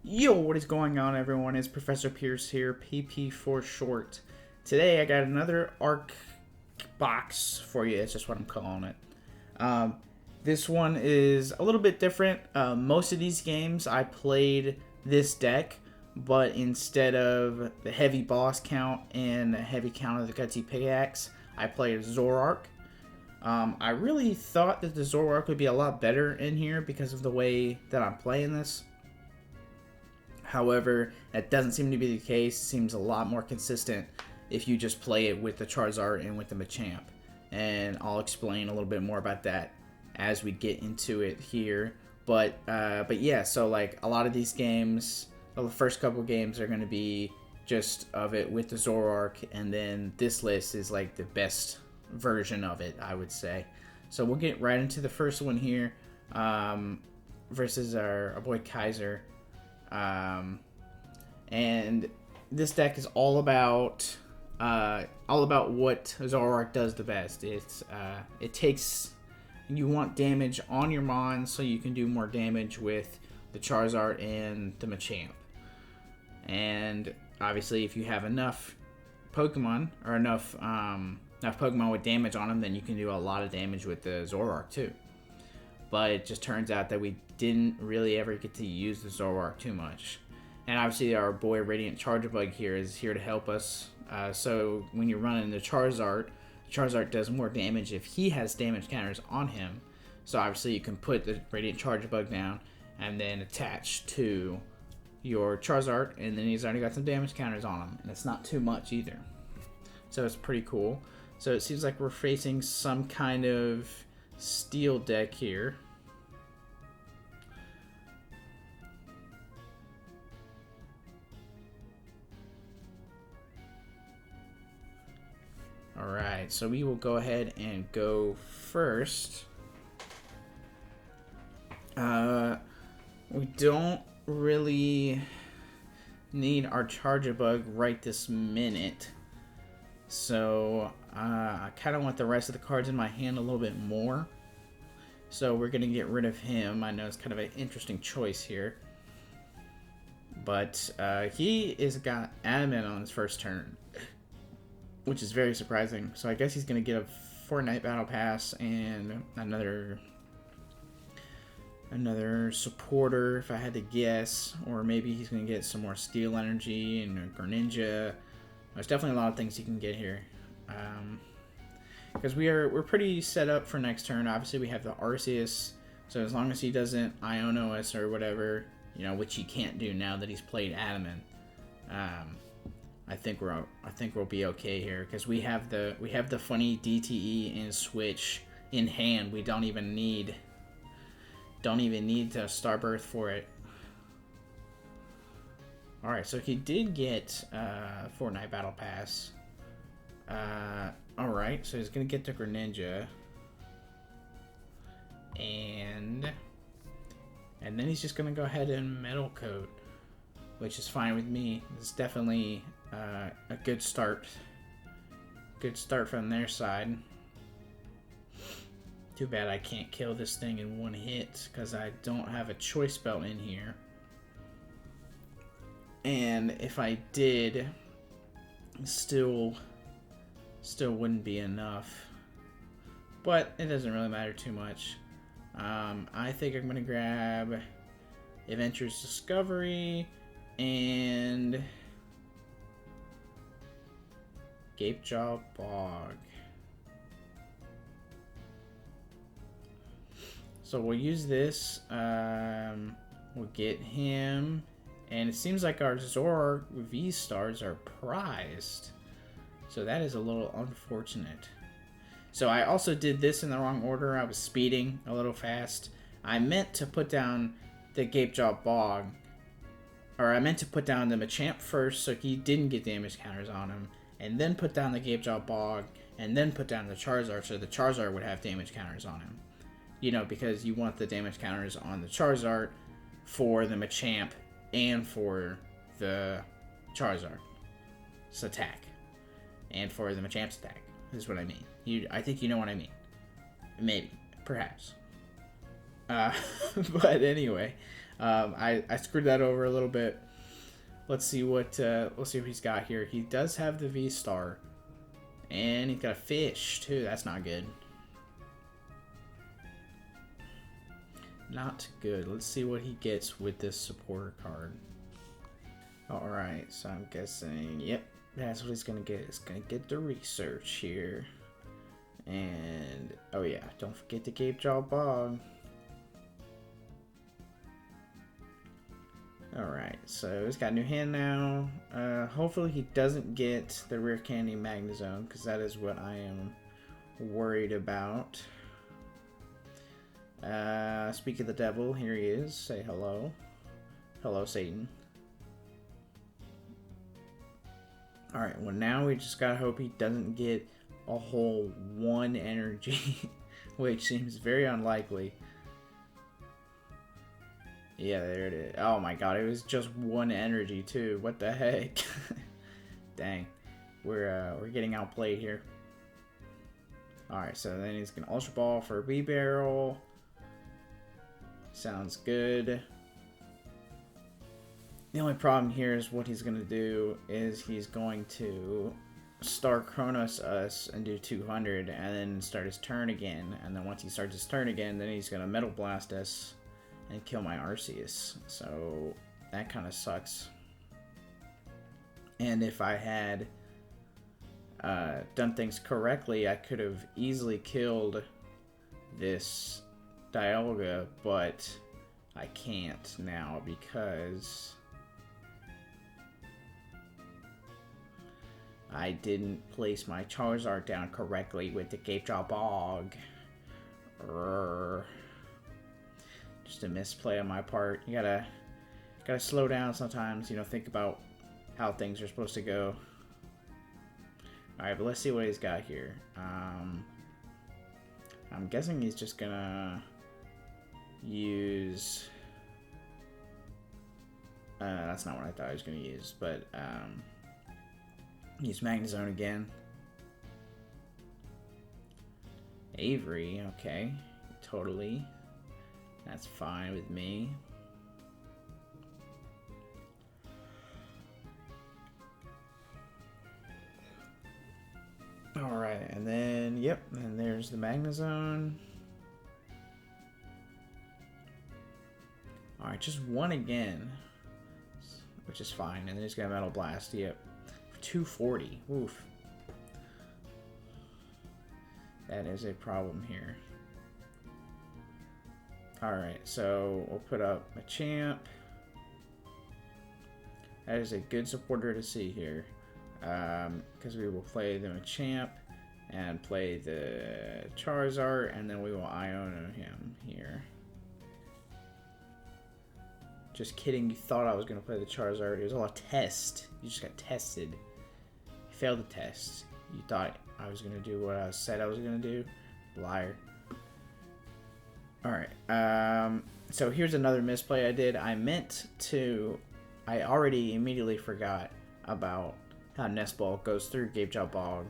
Yo, what is going on, everyone? It's Professor Pierce here, PP for short. Today I got another ARC box for you. It's just what I'm calling it. This one is a little bit different. Most of these games I played this deck, but instead of the heavy boss count and the heavy count of the Gutsy Pickaxe, I played Zoroark. I really thought that the Zoroark would be a lot better in here because of the way that I'm playing this. However, that doesn't seem to be the case. It seems a lot more consistent if you just play it with the Charizard and with the Machamp. And I'll explain a little bit more about that as we get into it here. But yeah, so like a lot of these games, the first couple games are going to be just of it with the Zoroark, and then this list is like the best version of it, I would say. So we'll get right into the first one here, versus our boy Kaiser. And this deck is all about what Zoroark does the best. It takes, you want damage on your Mon so you can do more damage with the Charizard and the Machamp. And obviously, if you have enough Pokemon or enough Pokemon with damage on them, then you can do a lot of damage with the Zoroark too. But it just turns out that we didn't really ever get to use the Zoroark too much. And obviously our boy Radiant Charjabug here is here to help us. So when you're running the Charizard does more damage if he has damage counters on him. So obviously you can put the Radiant Charjabug down and then attach to your Charizard, and then he's already got some damage counters on him. And it's not too much either. So it's pretty cool. So it seems like we're facing some kind of steel deck here. Alright, so we will go ahead and go first. We don't really need our Charjabug right this minute. So I kind of want the rest of the cards in my hand a little bit more. So we're going to get rid of him. I know it's kind of an interesting choice here. But he is got Adamant on his first turn, which is very surprising. So I guess he's going to get a Fortnite Battle Pass and another supporter, if I had to guess. Or maybe he's going to get some more Steel Energy and a Greninja. There's definitely a lot of things you can get here. Because we're pretty set up for next turn. Obviously we have the Arceus, so as long as he doesn't Iono us or whatever, you know, which he can't do now that he's played Adamant, I think we'll be okay here, because we have the funny DTE and Switch in hand. We don't even need to Starbirth for it. Alright, so he did get Fortnite Battle Pass. Alright, so he's going to get the Greninja. And then he's just going to go ahead and Metal Coat, which is fine with me. It's definitely a good start. Good start from their side. Too bad I can't kill this thing in one hit, because I don't have a Choice Belt in here. And if I did, still wouldn't be enough. But it doesn't really matter too much. I think I'm going to grab Adventurous Discovery and Gapejaw Bog. So we'll use this. We'll get him. And it seems like our Zoroark V-Stars are prized. So that is a little unfortunate. So I also did this in the wrong order. I was speeding a little fast. I meant to put down the Gapejaw Bog. Or I meant to put down the Machamp first so he didn't get damage counters on him. And then put down the Gapejaw Bog. And then put down the Charizard so the Charizard would have damage counters on him. You know, because you want the damage counters on the Charizard for the Machamp and for the Charizard's attack. And for the Machamp's attack, is what I mean. I think you know what I mean. Maybe. Perhaps. But anyway, I screwed that over a little bit. Let's see what he's got here. He does have the V-Star. And he's got a fish, too. That's not good. Not good. Let's see what he gets with this supporter card. Alright, so I'm guessing, yep, that's what he's going to get. He's going to get the research here. And, oh yeah, don't forget the Cape Jaw Bog. Alright, so he's got a new hand now. Hopefully he doesn't get the Rare Candy Magnezone, because that is what I am worried about. Speak of the devil, here he is. Say hello. Hello, Satan. Alright, well now we just gotta hope he doesn't get a whole 1 energy, which seems very unlikely. Yeah, there it is. Oh my god, it was just 1 energy too. What the heck? Dang. We're getting outplayed here. Alright, so then he's gonna Ultra Ball for a B-Barrel. Sounds good. The only problem here is what he's gonna do is he's going to Star Chronos us and do 200 and then start his turn again. And then once he starts his turn again, then he's gonna Metal Blast us and kill my Arceus. So that kind of sucks. And if I had done things correctly, I could have easily killed this Dialga, but I can't now because I didn't place my Charizard down correctly with the Cape Jaw Bog. Just a misplay on my part. You gotta slow down sometimes, you know, think about how things are supposed to go. Alright, but let's see what he's got here. I'm guessing he's just gonna use... that's not what I thought he was gonna use, but use Magnezone again. Avery, okay. Totally. That's fine with me. Alright, and then, yep, and there's the Magnezone. Alright, just 1 again, which is fine. And then he's got Metal Blast, yep. 240, oof. That is a problem here. Alright, so we'll put up Machamp. That is a good supporter to see here. Because we will play the Machamp and play the Charizard, and then we will Iono him here. Just kidding, you thought I was going to play the Charizard. It was all a test. You just got tested. You failed the test. You thought I was going to do what I said I was going to do. Liar. Alright, so here's another misplay I did. I already immediately forgot about how Nest Ball goes through Cape Jaw Bog.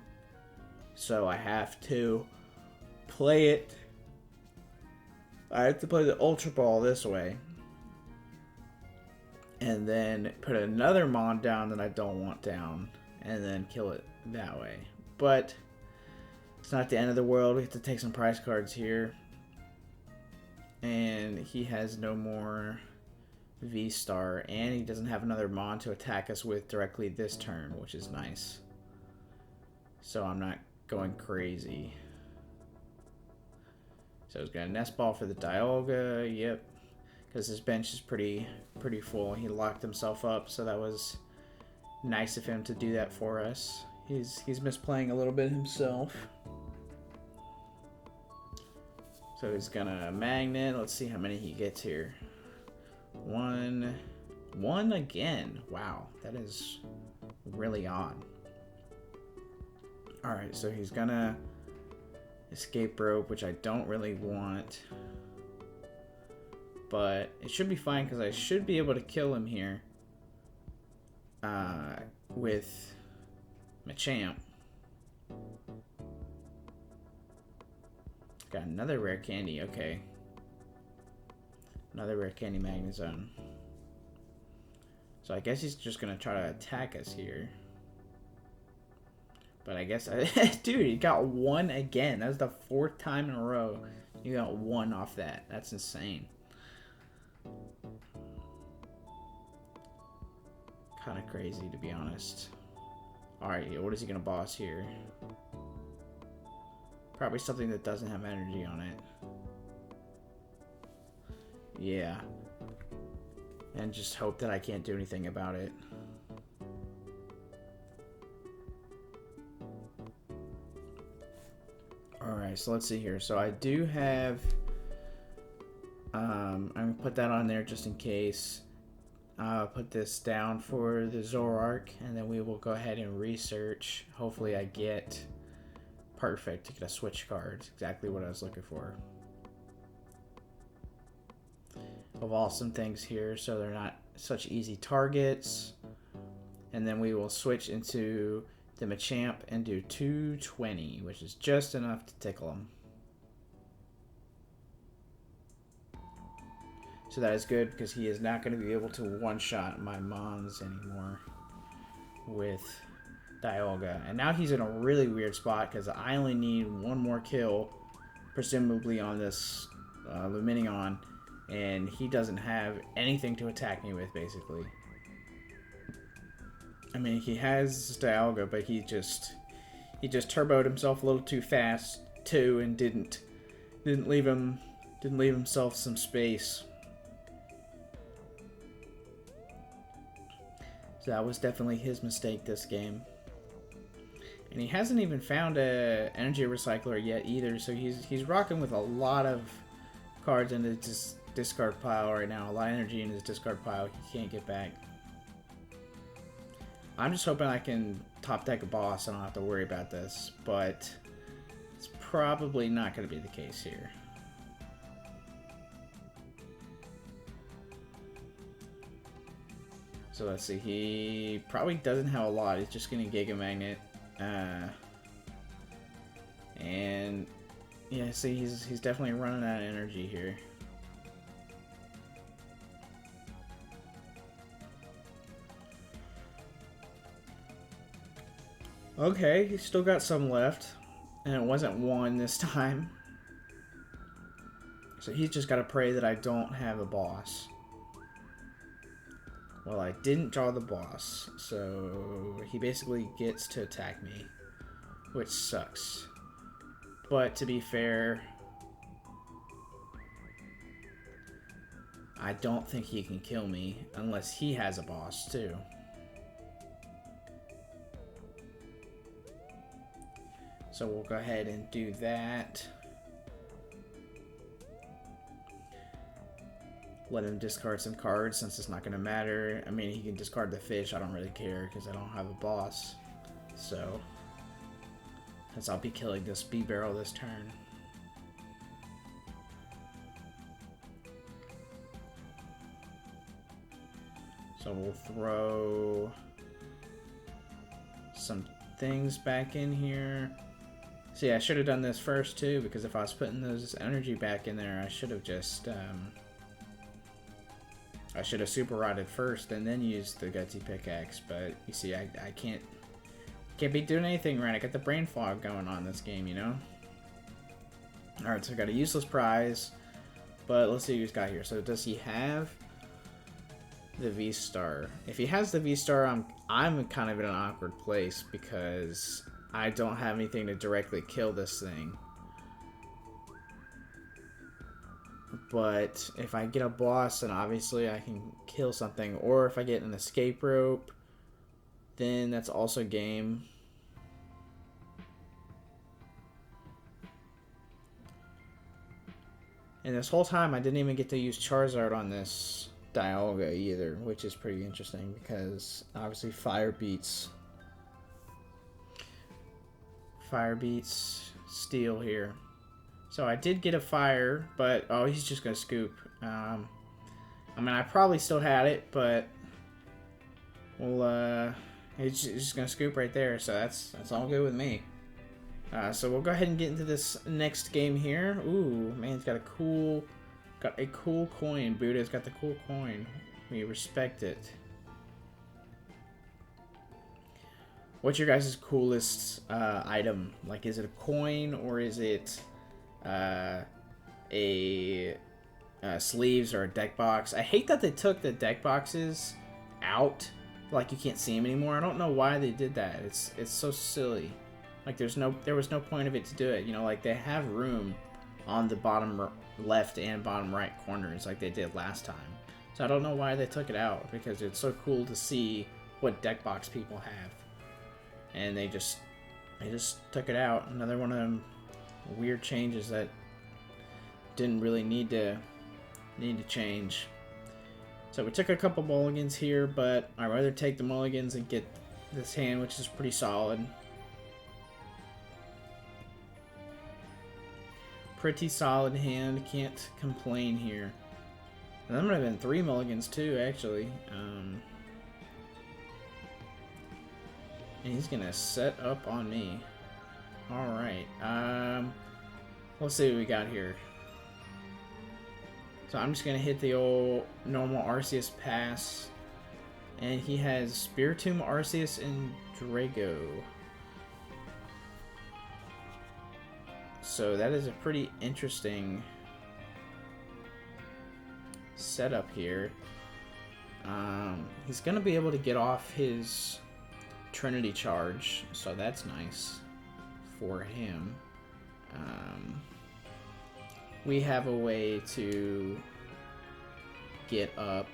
So I have to play it. I have to play the Ultra Ball this way. And then put another Mon down that I don't want down. And then kill it that way. But it's not the end of the world. We have to take some prize cards here. And he has no more V-Star, and he doesn't have another Mon to attack us with directly this turn, which is nice. So I'm not going crazy. So he's got a Nest Ball for the Dialga, yep. Because his bench is pretty full. He locked himself up, so that was nice of him to do that for us. He's misplaying a little bit himself. So he's gonna Magnet. Let's see how many he gets here. 1 again. Wow, that is really odd. Alright, so he's gonna Escape Rope, which I don't really want. But it should be fine because I should be able to kill him here. With Machamp. Got another rare candy, okay. Another rare candy magnet zone. So I guess he's just gonna try to attack us here. But I guess, dude, he got one again. That was the 4th time in a row you got one off that. That's insane. Kind of crazy, to be honest. Alright, what is he gonna boss here? Probably something that doesn't have energy on it. Yeah. And just hope that I can't do anything about it. Alright, so let's see here. So I do have... I'm going to put that on there just in case. I'll put this down for the Zoroark, and then we will go ahead and research. Hopefully I get... Perfect, to get a switch card. Exactly what I was looking for. Of awesome things here, so they're not such easy targets. And then we will switch into the Machamp and do 220, which is just enough to tickle him. So that is good, because he is not going to be able to one-shot my Mons anymore with Dialga. And now he's in a really weird spot, because I only need one more kill, presumably on this Lumineon, and he doesn't have anything to attack me with, basically. I mean, he has Dialga, but he just turboed himself a little too fast too, and didn't leave himself some space. So that was definitely his mistake this game. And he hasn't even found a energy recycler yet either, so he's rocking with a lot of cards in his discard pile right now. A lot of energy in his discard pile he can't get back. I'm just hoping I can top deck a boss and I don't have to worry about this, but it's probably not going to be the case here. So let's see, he probably doesn't have a lot. He's just going to Giga Magnet. And yeah, see, he's definitely running out of energy here. Okay, he's still got some left, and it wasn't one this time. So he's just got to pray that I don't have a boss. Well, I didn't draw the boss, so he basically gets to attack me, which sucks. But to be fair, I don't think he can kill me unless he has a boss too. So we'll go ahead and do that. Let him discard some cards since it's not going to matter. I mean, he can discard the fish. I don't really care because I don't have a boss. So, since I'll be killing this B-Barrel this turn. So we'll throw some things back in here. See, I should have done this first too, because if I was putting those energy back in there, I should have just, I should have super rotted first and then used the Gutsy Pickaxe. But you see, I can't be doing anything right. I got the brain fog going on this game, you know. All right, so I got a useless prize, but let's see who's got here. So does he have the V-Star? If he has the V-Star, I'm kind of in an awkward place because I don't have anything to directly kill this thing. But if I get a boss, then obviously I can kill something. Or if I get an escape rope, then that's also game. And this whole time I didn't even get to use Charizard on this Dialga either, which is pretty interesting because obviously Fire beats Steel here. So I did get a Fire, but oh, he's just gonna scoop. I mean, I probably still had it, but we'll he's just gonna scoop right there. So that's all good with me. So we'll go ahead and get into this next game here. Ooh, man, it's got Got a cool coin. Buddha's got the cool coin. We respect it. What's your guys' coolest item? Like, is it a coin or is it sleeves or a deck box? I hate that they took the deck boxes out. Like, you can't see them anymore. I don't know why they did that. It's so silly. Like, there was no point of it to do it. You know, like, they have room on the bottom left and bottom right corners like they did last time. So I don't know why they took it out, because it's so cool to see what deck box people have. And they just took it out. Another one of them weird changes that didn't really need to change. So we took a couple mulligans here, but I'd rather take the mulligans and get this hand, which is pretty solid. Pretty solid hand, can't complain here. And that might have been 3 mulligans too, actually. And he's gonna set up on me. Alright, let's see what we got here. So I'm just gonna hit the old normal Arceus pass. And he has Spiritomb, Arceus, and Drago. So that is a pretty interesting setup here. He's gonna be able to get off his Trinity charge, so that's nice for him. We have a way to get up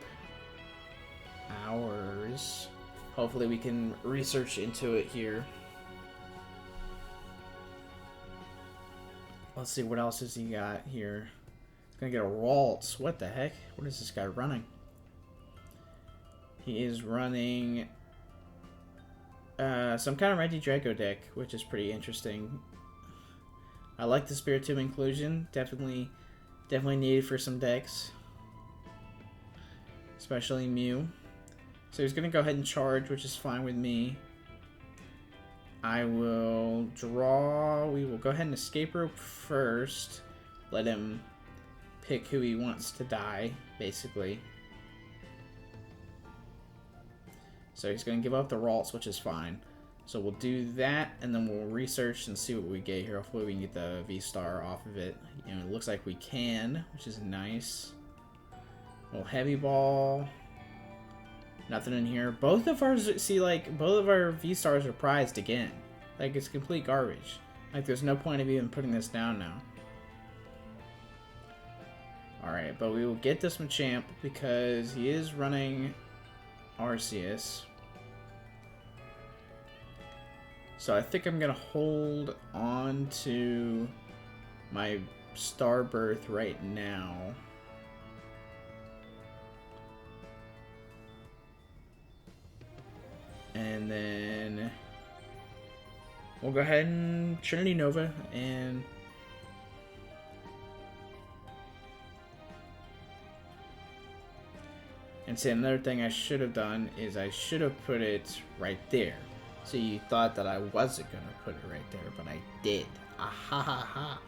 ours. Hopefully we can research into it here. Let's see, what else has he got here? He's gonna get a waltz. What the heck? What is this guy running? He is running some kind of Reggie Draco deck, which is pretty interesting. I like the Spiritomb inclusion. Definitely needed for some decks, especially Mew. So he's gonna go ahead and charge, which is fine with me. I will draw. We will go ahead and escape rope first. Let him pick who he wants to die, basically. So he's going to give up the Ralts, which is fine. So we'll do that, and then we'll research and see what we get here. Hopefully we can get the V-Star off of it. You know, it looks like we can, which is nice. A little Heavy Ball. Nothing in here. Both of ours, see, like, both of our V-Stars are prized again. Like, it's complete garbage. Like, there's no point of even putting this down now. Alright, but we will get this Machamp because he is running Arceus. So I think I'm going to hold on to my Starbirth right now. And then we'll go ahead and Trinity Nova and see, another thing I should have done is I should have put it right there. So you thought that I wasn't going to put it right there, but I did. Ah ha ha ha.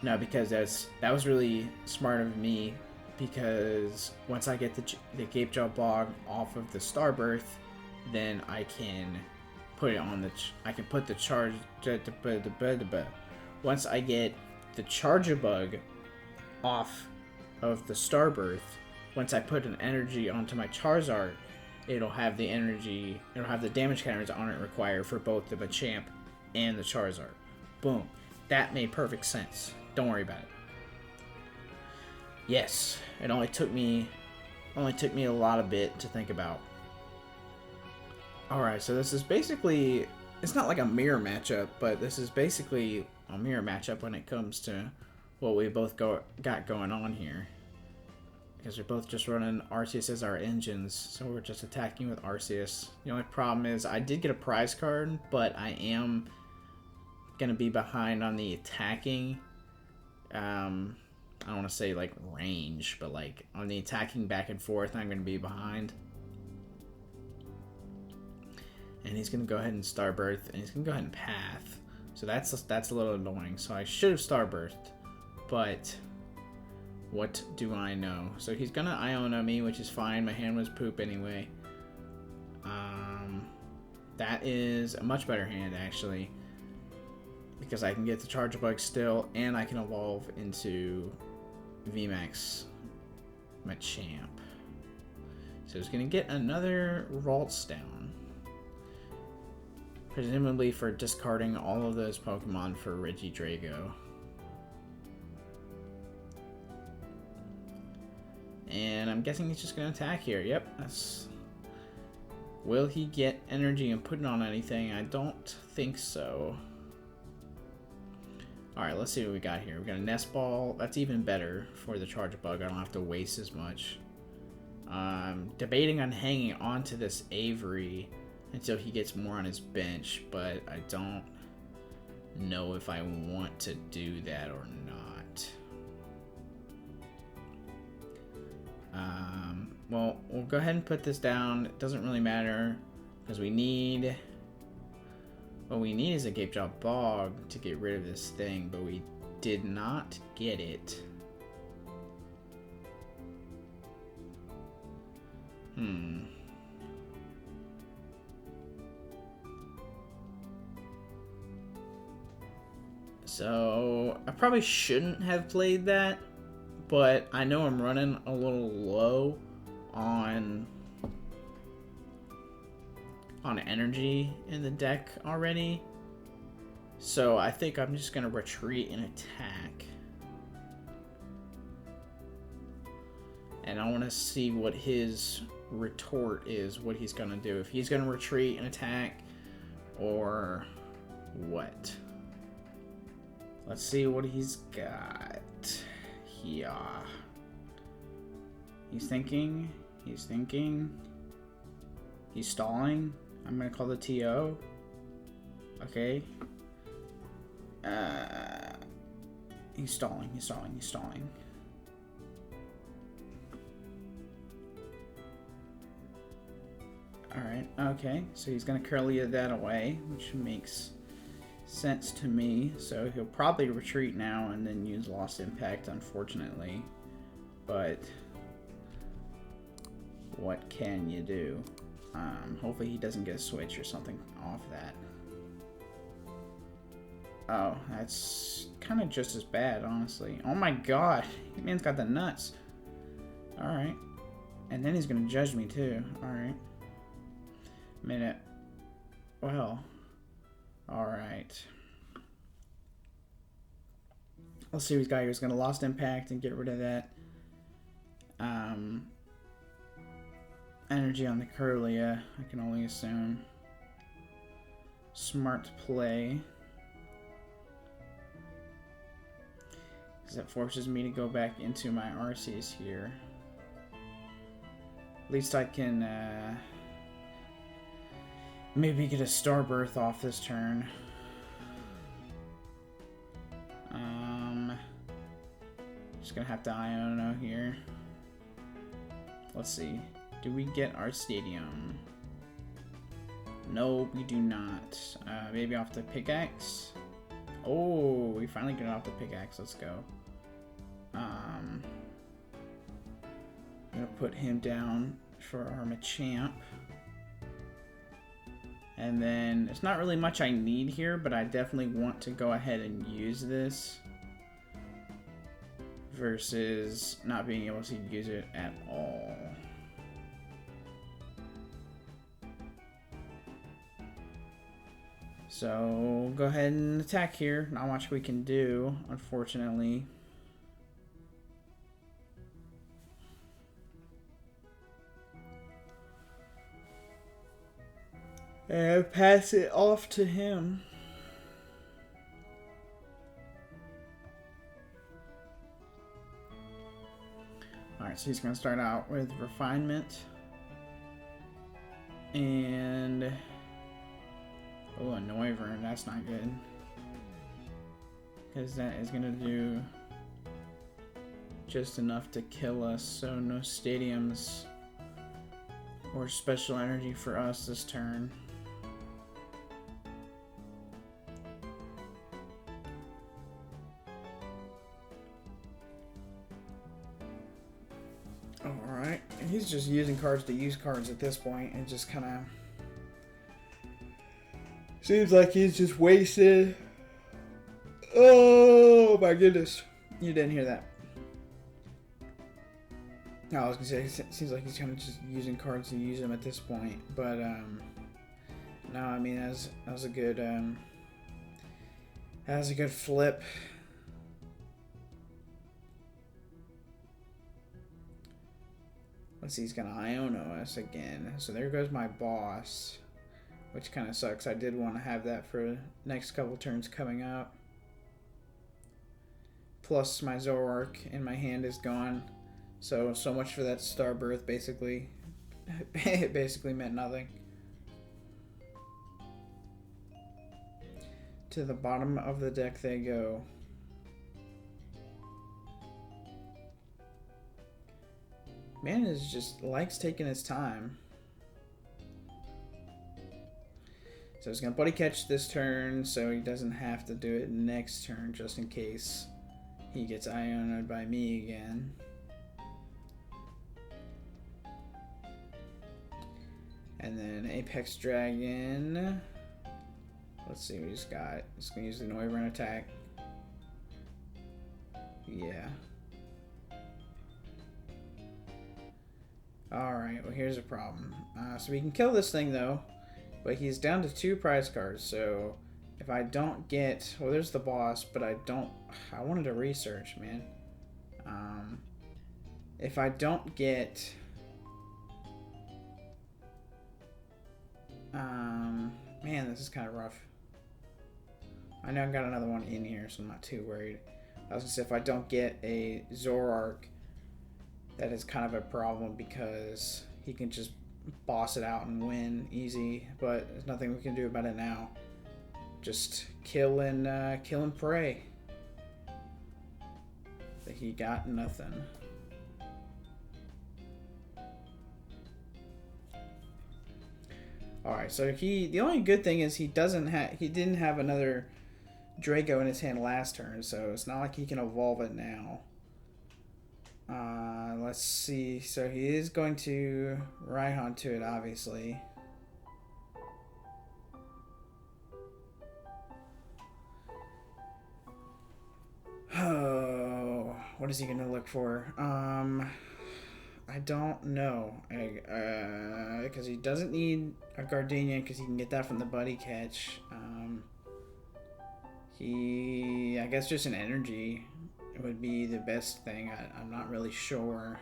No, because that was really smart of me, because once I get the Gapejaw Bog off of the Starbirth, then I can put it on I can put the charge. Once I get the Charjabug off of the Starbirth, once I put an energy onto my Charizard, it'll have the energy, it'll have the damage counters on it required for both the Machamp and the Charizard. Boom. That made perfect sense. Don't worry about it. Yes, it only took me a lot of bit to think about. Alright, so this is basically, it's not like a mirror matchup, but this is basically a mirror matchup when it comes to what we both got going on here. Because we're both just running Arceus as our engines, so we're just attacking with Arceus. The only problem is I did get a prize card, but I am going to be behind on the attacking. I don't want to say like range, but like on the attacking back and forth, I'm going to be behind. And he's going to go ahead and Starbirth, and he's going to go ahead and Path. So that's a little annoying. So I should have Starbirthed, but What do I know? So he's gonna Iona me, which is fine. My hand was poop anyway. That is a much better hand, actually. Because I can get the Charge Bug still, and I can evolve into VMAX Machamp. So he's gonna get another Ralts down. Presumably for discarding all of those Pokemon for Regidrago. And I'm guessing he's just gonna attack here. Yep, that's... Will he get energy and put it on anything? I don't think so. Alright, let's see what we got here. We got a Nest Ball. That's even better for the Charge Bug. I don't have to waste as much. Debating on hanging on to this Avery until he gets more on his bench, but I don't know if I want to do that or not. Well, we'll go ahead and put this down. It doesn't really matter because we need... What we need is a Gapejaw Bog to get rid of this thing, but we did not get it. So, I probably shouldn't have played that, but I know I'm running a little low on energy in the deck already. So I think I'm just going to retreat and attack. And I want to see what his retort is, what he's going to do. If he's going to retreat and attack, or what. Let's see what he's got. Yeah. He's thinking. He's thinking. He's stalling. I'm going to call the TO. Okay. He's stalling. He's stalling. He's stalling. Alright, okay, so he's going to Curlia that away, which makes sense to me. So he'll probably retreat now and then use Lost Impact, unfortunately. But what can you do? Hopefully he doesn't get a switch or something off that. Oh, that's kind of just as bad, honestly. Oh my god, that man's got the nuts. Alright. And then he's going to judge me too. Alright. Minute. Well. Alright. Let's see what he's got here. He's going to Lost Impact and get rid of that. Energy on the Curlia, I can only assume. Smart play. Because that forces me to go back into my Arceus here. At least I can maybe get a Starbirth off this turn. Just gonna have to Iono here. Let's see. Do we get our stadium? No, we do not. Maybe off the pickaxe. Oh, we finally get off the pickaxe. Let's go. I'm gonna put him down for our Machamp. And then it's not really much I need here, but I definitely want to go ahead and use this versus not being able to use it at all. So go ahead and attack here. Not much we can do, unfortunately. And pass it off to him. Alright, so he's going to start out with Refinement. And... oh, a Noivern, that's not good. Because that is going to do just enough to kill us. So no stadiums or special energy for us this turn. he's just using cards to use cards at this point, and just kind of seems like he's just wasted. Oh my goodness. You didn't hear that. No, I was gonna say, it seems like he's kind of just using cards to use them at this point. But, no, I mean, that was a good, that was a good flip. Let's see, he's gonna Iono us again. So there goes my boss, which kind of sucks. I did want to have that for next couple turns coming up. Plus my Zoroark in my hand is gone. So much for that Star Birth, basically. It basically meant nothing. To the bottom of the deck they go. Man is just likes taking his time. So he's gonna Buddy Catch this turn, so he doesn't have to do it next turn, just in case he gets Iono'd by me again. And then Apex Dragon. Let's see what he's got. He's gonna use the Noivern attack. Yeah. Alright, well here's a problem. So we can kill this thing though, but he's down to 2 prize cards, so if I don't get... Well, there's the boss, but I wanted to research, man. If I don't get... man, this is kind of rough. I know I've got another one in here, so I'm not too worried. I was gonna say, if I don't get a Zoroark, that is kind of a problem because he can just boss it out and win easy, but there's nothing we can do about it now. Just kill and pray that he got nothing. Alright, so the only good thing is he didn't have another Draco in his hand last turn, so it's not like he can evolve it now. Let's see. So he is going to Raihan to it, obviously. Oh, what is he going to look for? I don't know. Because he doesn't need a Gardenia because he can get that from the Buddy Catch. I guess just an energy would be the best thing. I'm not really sure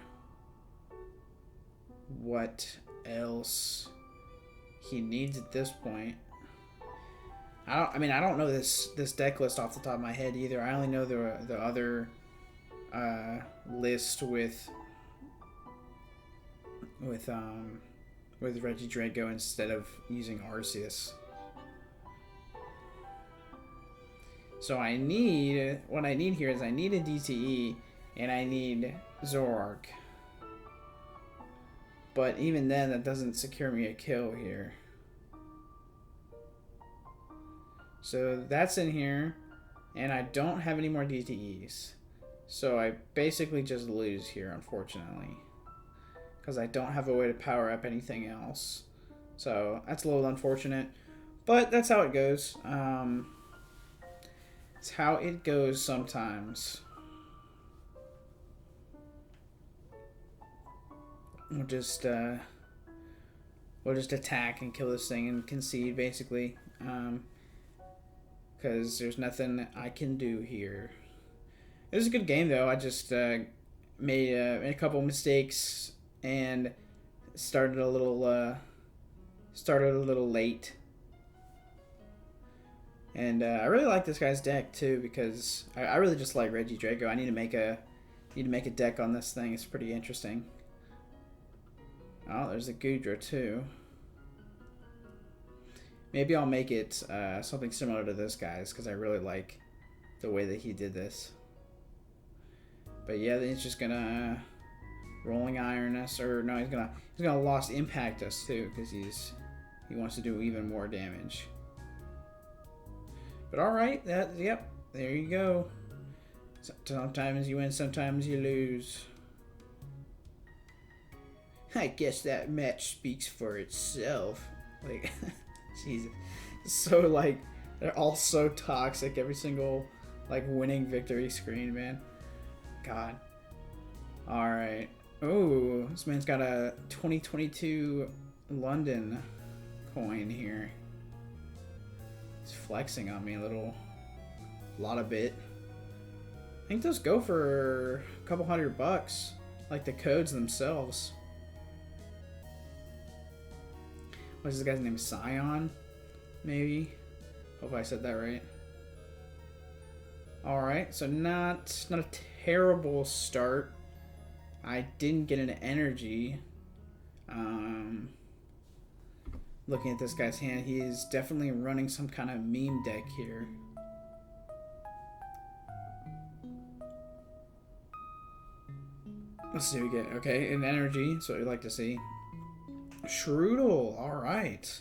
what else he needs at this point. I don't know this deck list off the top of my head either. I only know the other list with Regidrago instead of using Arceus. So what I need here is I need a DTE and I need Zoroark. But even then, that doesn't secure me a kill here. So that's in here, and I don't have any more DTEs. So I basically just lose here, unfortunately. Because I don't have a way to power up anything else. So that's a little unfortunate. But that's how it goes. It's how it goes sometimes. We'll just attack and kill this thing and concede, basically. Because there's nothing I can do here. It was a good game, though. I just made a couple mistakes and started a little late. And I really like this guy's deck too because I really just like Regidrago. I need to make a deck on this thing. It's pretty interesting. Oh, there's a Gudra too. Maybe I'll make it something similar to this guy's because I really like the way that he did this. But yeah, then he's just gonna Rolling Iron us, or no, he's gonna Lost Impact us too because he wants to do even more damage. But alright, yep, there you go. Sometimes you win, sometimes you lose. I guess that match speaks for itself. Like, Jesus. So, like, they're all so toxic. Every single, like, winning victory screen, man. God. Alright. Oh, this man's got a 2022 London coin here. He's flexing on me a lot of bit. I think those go for a couple $100, like the codes themselves. What's this guy's name? Scion? Maybe? Hope I said that right. Alright, so not a terrible start. I didn't get an energy. Looking at this guy's hand, he is definitely running some kind of meme deck here. Let's see what we get. Okay, an energy. That's what we like to see. Strudel. Alright.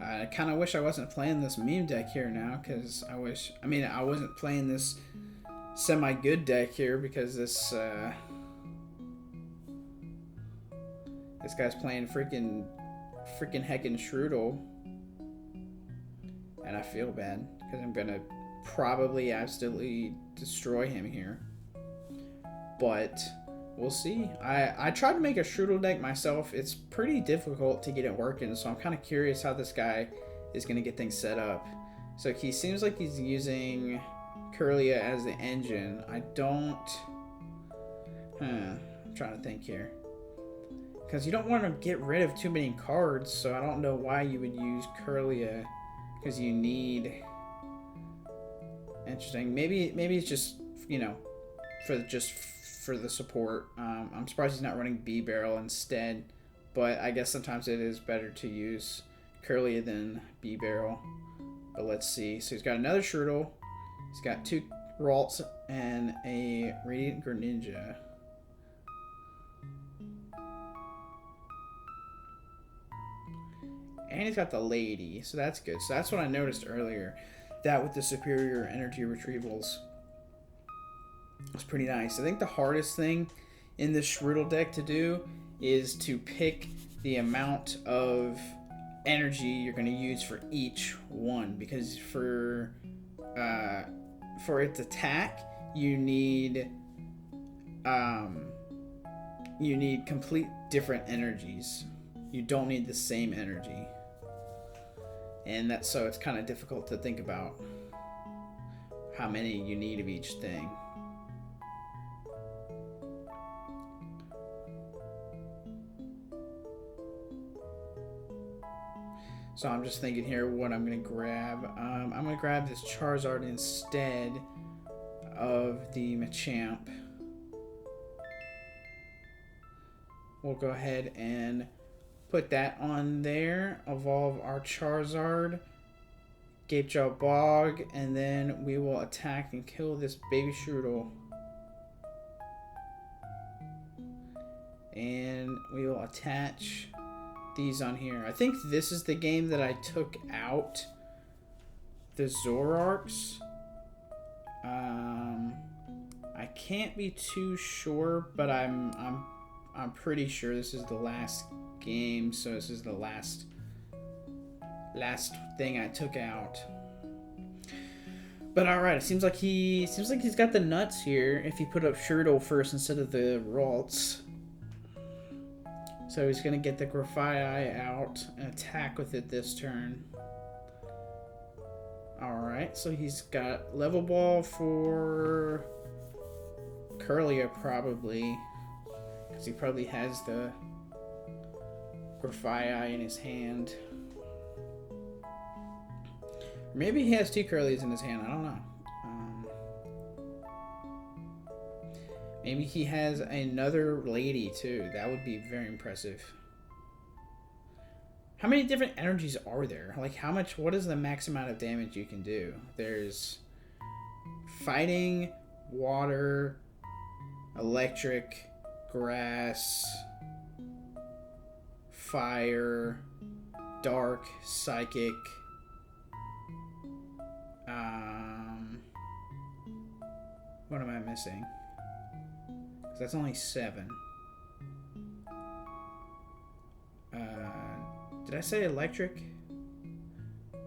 I kind of wish I wasn't playing this meme deck here now, because I wasn't playing this semi-good deck here, because this guy's playing freaking heckin' Strudel. And I feel bad, because I'm gonna probably absolutely destroy him here. But we'll see. I tried to make a Strudel deck myself. It's pretty difficult to get it working, so I'm kind of curious how this guy is going to get things set up. So he seems like he's using Curlia as the engine. I don't... I'm trying to think here. Because you don't want to get rid of too many cards, so I don't know why you would use Curlia. Because you need... Interesting. Maybe it's just, you know, for the support. I'm surprised he's not running B-Barrel instead, but I guess sometimes it is better to use Curlia than B-Barrel. But let's see. So he's got another Strudel. He's got 2 Ralts and a Radiant Greninja. And he's got the Lady, so that's good. So that's what I noticed earlier. That with the superior energy retrievals. It's pretty nice. I think the hardest thing in this Strudel deck to do is to pick the amount of energy you're going to use for each one, because for its attack you need complete different energies. You don't need the same energy, and that's so it's kind of difficult to think about how many you need of each thing. So I'm just thinking here what I'm going to grab. I'm going to grab this Charizard instead of the Machamp. We'll go ahead and put that on there. Evolve our Charizard. Gapejaw Bog. And then we will attack and kill this baby Strudel. And we will attach these on here. I think this is the game that I took out the Zoroarks. I can't be too sure, but I'm pretty sure this is the last game, so this is the last thing I took out. But alright, it seems like he's got the nuts here if he put up Strudel first instead of the Ralts. So he's going to get the Grafaiai out and attack with it this turn. Alright, so he's got Level Ball for Curlia probably. Because he probably has the Grafaiai in his hand. Maybe he has 2 Curlias in his hand, I don't know. Maybe he has another Lady, too. That would be very impressive. How many different energies are there? Like, what is the max amount of damage you can do? There's Fighting, Water, Electric, Grass, Fire, Dark, Psychic. What am I missing? That's only 7. Did I say electric?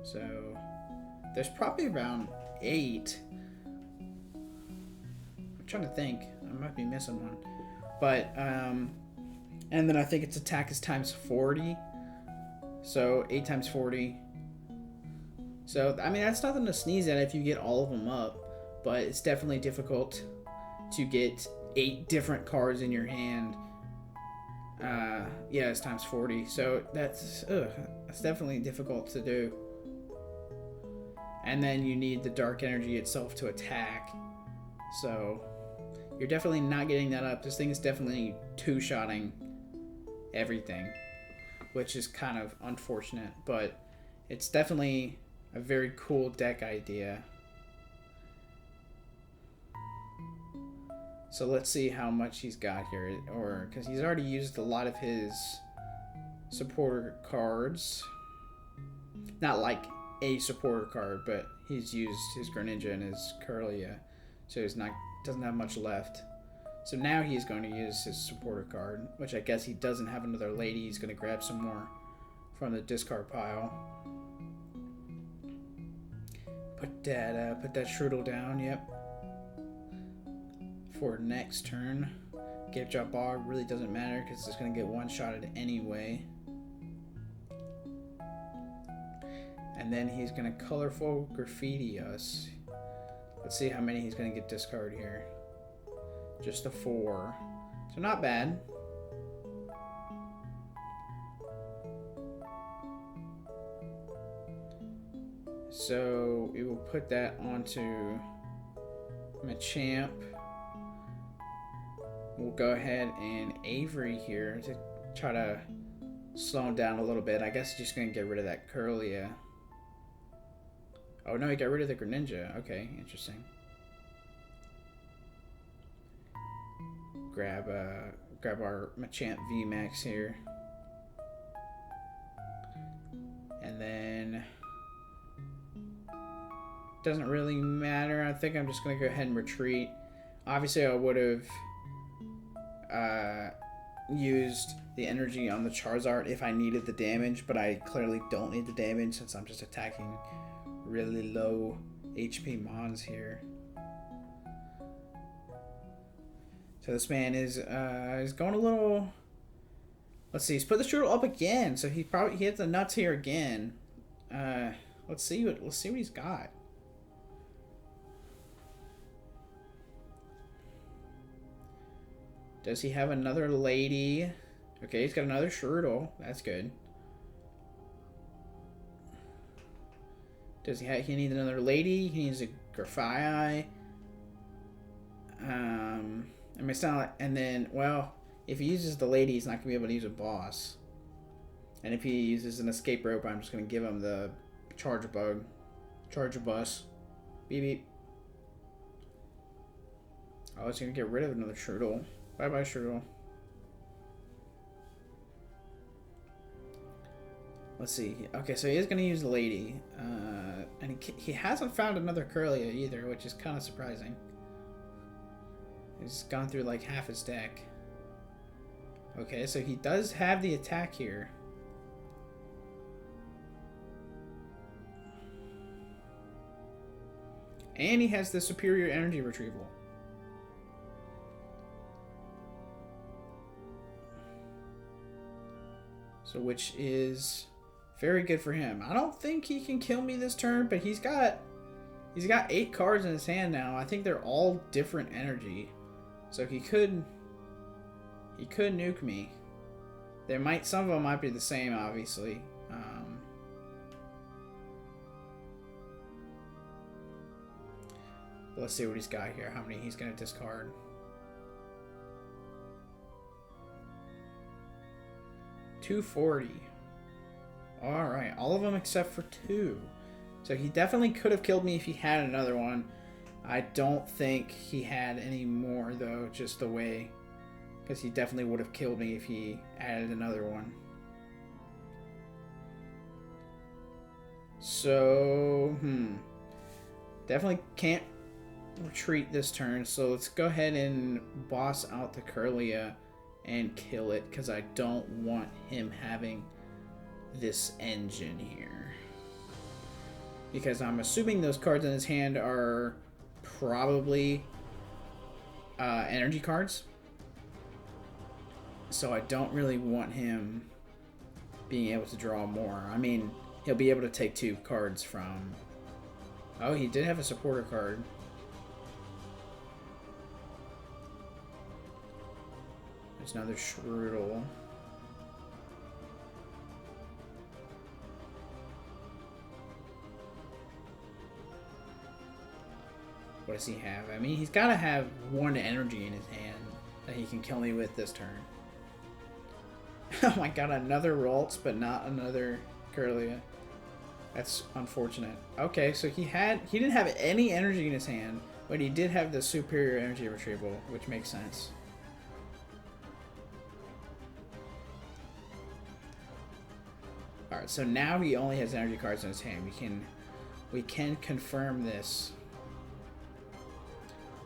So there's probably around 8. I'm trying to think. I might be missing one. But and then I think its attack is times 40. So 8 times 40. So I mean that's nothing to sneeze at if you get all of them up, but it's definitely difficult to get 8 different cards in your hand. Yeah, it's times 40. So that's definitely difficult to do. And then you need the dark energy itself to attack. So you're definitely not getting that up. This thing is definitely two-shotting everything, which is kind of unfortunate, but it's definitely a very cool deck idea. So let's see how much he's got here, or because he's already used a lot of his supporter cards. Not like a supporter card, but he's used his Greninja and his Kirlia, so he's doesn't have much left. So now he's going to use his supporter card, which I guess he doesn't have another lady. He's going to grab some more from the discard pile. Put that Strudel down. Yep. For next turn, Gift Drop Bog really doesn't matter because it's going to get one-shotted anyway. And then he's going to Colorful Graffiti us. Let's see how many he's going to get discard here. Just a 4. So not bad. So we will put that onto Machamp. We'll go ahead and Avery here to try to slow him down a little bit. I guess just going to get rid of that Kirlia. Oh no, he got rid of the Greninja. Okay, interesting. Grab our Machamp VMAX here. And then doesn't really matter. I think I'm just going to go ahead and retreat. Obviously I would have used the energy on the Charizard if I needed the damage, but I clearly don't need the damage since I'm just attacking really low HP Mons here. So this man is going a little. Let's see. He's put the Strudel up again, so he hit the nuts here again. Let's see what he's got. Does he have another lady? Okay, he's got another Strudel. That's good. Does he need another lady? He needs a Grafai. I mean, it's not like, and then, well, if he uses the lady, he's not going to be able to use a boss. And if he uses an escape rope, I'm just going to give him the Charger Bus. Beep beep. Oh, it's going to get rid of another Strudel. Bye-bye, Strudel. Let's see. Okay, so he is going to use the lady. And he hasn't found another Kirlia either, which is kind of surprising. He's gone through like half his deck. Okay, so he does have the attack here. And he has the superior energy retrieval. So which is very good for him. I don't think he can kill me this turn, but he's got 8 cards in his hand now. I think they're all different energy. So he could nuke me. Some of them might be the same, obviously. Let's see what he's got here. How many he's gonna discard. $240. Alright, all of them except for 2. So he definitely could have killed me if he had another one. I don't think he had any more, though, just the way. Because he definitely would have killed me if he added another one. So, definitely can't retreat this turn. So let's go ahead and boss out the Kirlia and kill it, because I don't want him having this engine here. Because I'm assuming those cards in his hand are probably energy cards. So I don't really want him being able to draw more. I mean, he'll be able to take 2 cards from... Oh, he did have a supporter card. There's another Strudel. What does he have? I mean, he's got to have 1 energy in his hand that he can kill me with this turn. Oh my god, another Ralts, but not another Curlia. That's unfortunate. Okay, so he didn't have any energy in his hand, but he did have the superior energy retrieval, which makes sense. Alright, so now he only has energy cards in his hand. We can confirm this.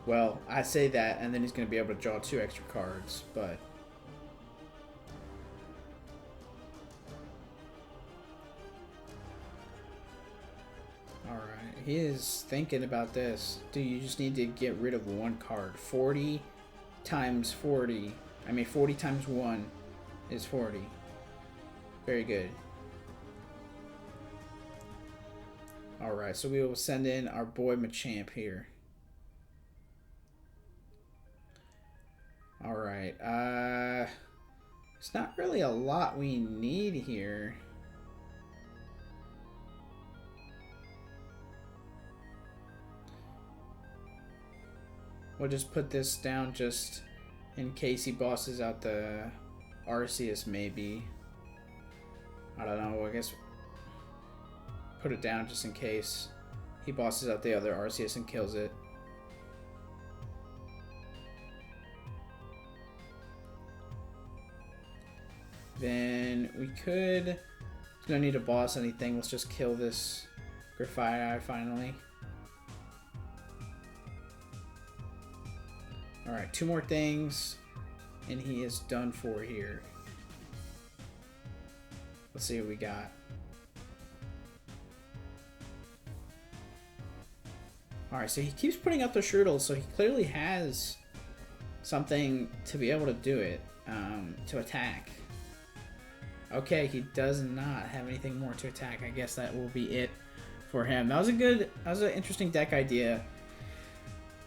Well, I say that, and then he's going to be able to draw 2 extra cards, but... Alright, he is thinking about this. Dude, you just need to get rid of 1 card. 40 times 40. I mean, 40 times 1 is 40. Very good. Alright, so we will send in our boy Machamp here. Alright, it's not really a lot we need here. We'll just put this down just in case he bosses out the Arceus, maybe. I don't know, I guess put it down just in case he bosses out the other Arceus and kills it. Then we could... No need to boss anything. Let's just kill this Grafaiai finally. Alright, 2 more things. And he is done for here. Let's see what we got. Alright, so he keeps putting up the Strudel, so he clearly has something to be able to do it. To attack. Okay, he does not have anything more to attack. I guess that will be it for him. That was an interesting deck idea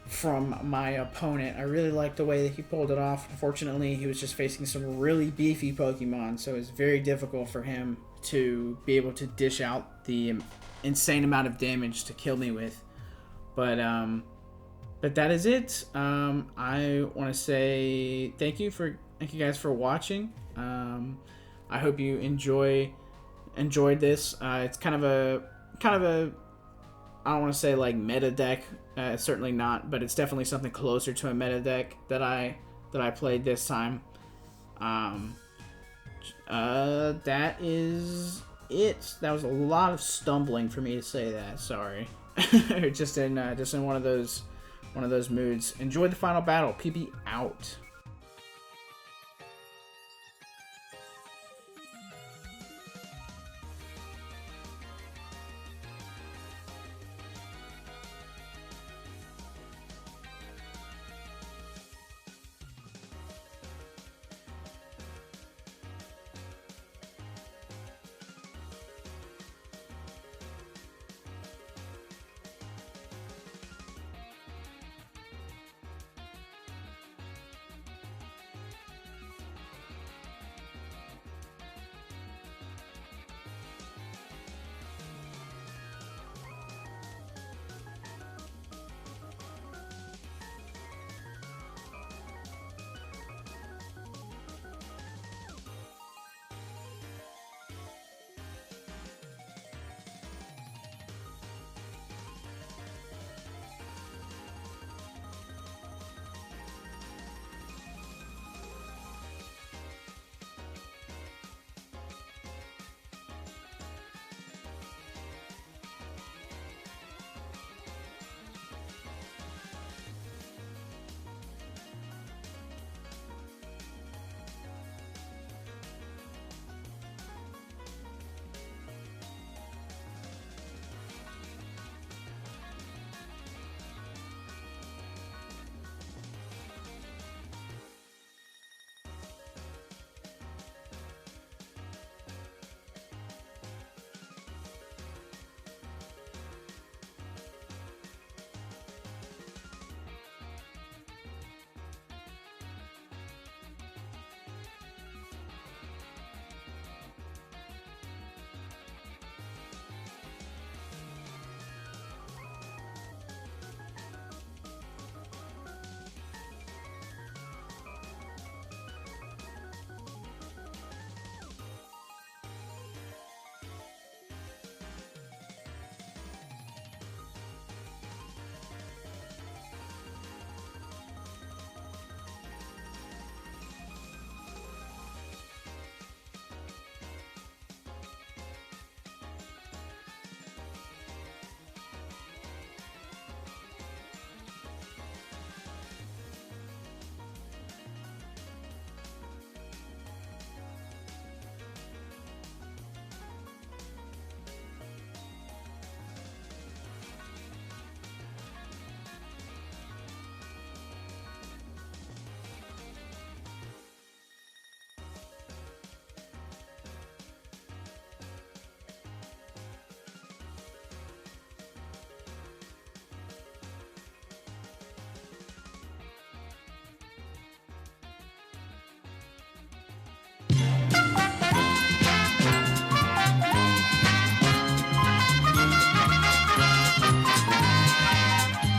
from my opponent. I really liked the way that he pulled it off. Unfortunately, he was just facing some really beefy Pokemon, so it's very difficult for him to be able to dish out the insane amount of damage to kill me with. But that is it. I want to say thank you guys for watching. I hope you enjoyed this. It's kind of a I don't want to say like meta deck. It's certainly not, but it's definitely something closer to a meta deck that I played this time. That is it. That was a lot of stumbling for me to say that. Sorry. just in one of those moods. Enjoy the final battle. PB out.